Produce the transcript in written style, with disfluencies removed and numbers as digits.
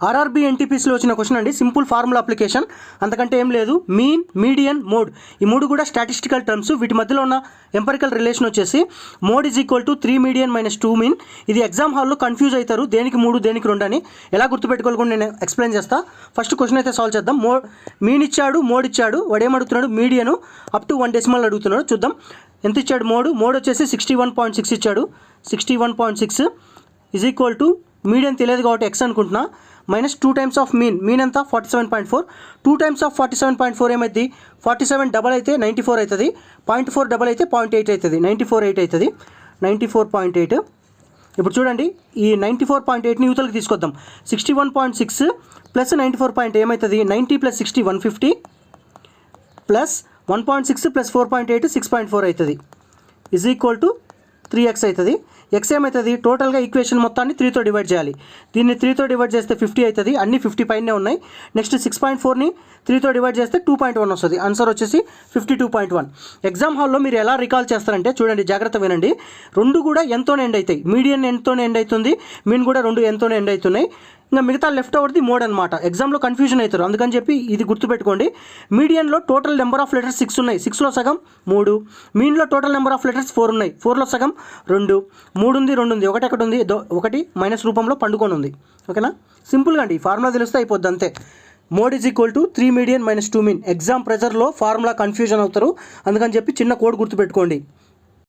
RRB ఎన్టీపీసీలో వచ్చిన question అండి. Simple formula application, అంతకంటే ఏం లేదు. మీన్, మీడియన్, మోడ్ ఈ మూడు కూడా స్టాటిస్టికల్ టర్మ్స్. వీటి మధ్యలో ఉన్న ఎంపరికల్ రిలేషన్ వచ్చేసి mode is equal to 3 median minus 2 mean. ఇది ఎగ్జామ్ హాల్లో కన్ఫ్యూజ్ అవుతారు, దేనికి 3 దేనికి 2 అని. ఎలా గుర్తుపెట్టుకోవాలి కూడా నేను ఎక్స్ప్లెయిన్ చేస్తా. ఫస్ట్ క్వశ్చన్ అయితే సాల్వ్ చేద్దాం. మీన్ ఇచ్చాడు, మోడ్ ఇచ్చాడు. వాడు ఏమడుగుతున్నాడు? మీడియన్ అప్ టు 1 డెసిమల్ అడుగుతున్నాడు. చూద్దాం ఎంత ఇచ్చాడు. మోడ్ వచ్చేసి 61.6 ఇచ్చాడు. 61.6 ఈజ్ ఈక్వల్ టు మీడియన్ తెలియదు కాబట్టి ఎక్స్ అనుకుంటున్నా, మైనస్ 2 టైమ్స్ ఆఫ్ మీన్ ఎంత 47.4. 2 టైమ్స్ ఆఫ్ 47.4 ఏమైంది? 47 డబల్ అయితే 94 అవుతుంది. 0.4 డబల్ అయితే 0.8 అవుతుంది. 94.8 అవుతుంది. 94.8. ఇప్పుడు చూడండి, ఈ 94.8ని యూతలకి తీసుకొద్దాం. 61.6 ప్లస్ 94. ఏమవుతుంది? 90 ప్లస్ 60 150 ప్లస్ 1.6 ప్లస్ 4.8 6.4 అవుతుంది. ఈజ్ ఈక్వల్ టు 3x అవుతుంది. ఎక్స్ ఏమవుతుంది? టోటల్గా ఈక్వేషన్ మొత్తాన్ని 3తో డివైడ్ చేయాలి. దీన్ని 3తో డివైడ్ చేస్తే 50 అవుతుంది. అన్ని 50 పైనే ఉన్నాయి. నెక్స్ట్ 6.4ని 3తో డివైడ్ చేస్తే 2.1 వస్తుంది. ఆన్సర్ వచ్చేసి 52.1. ఎగ్జామ్ హాల్లో మీరు ఎలా రికాల్ చేస్తారంటే చూడండి, జాగ్రత్త వినండి. రెండు కూడా ఎంతోనే ఎండ్ అవుతాయి. మీడియన్ ఎంతోనే ఎండ్ అవుతుంది, మీన్ కూడా రెండు ఎంతోనే ఎండ్ అవుతున్నాయి. ఇంకా మిగతా లెఫ్ట్ ఓవర్ది మోడ్ అనమాట. ఎగ్జామ్లో కన్ఫ్యూజన్ అవుతారు, అందుకని చెప్పి ఇది గుర్తుపెట్టుకోండి. మీడియన్లో టోటల్ నెంబర్ ఆఫ్ లెటర్స్ 6 ఉన్నాయి. 6లో సగం 3. మీన్లో టోటల్ నెంబర్ ఆఫ్ లెటర్స్ 4 ఉన్నాయి. 4లో సగం 2. 3 ఉంది, 2 ఉంది, ఒకటి ఎక్కడ ఉంది? ఒకటి మైనస్ రూపంలో పండుకొని ఉంది. ఓకేనా? సింపుల్గా అండి, ఈ ఫార్ములా తెలిస్తే అయిపోద్ది అంతే. Mode is equal to 3 median minus 2 mean. Exam ప్రెజర్లో ఫార్ములా కన్ఫ్యూజన్ అవుతారు, అందుకని చెప్పి చిన్న కోడ్ గుర్తుపెట్టుకోండి.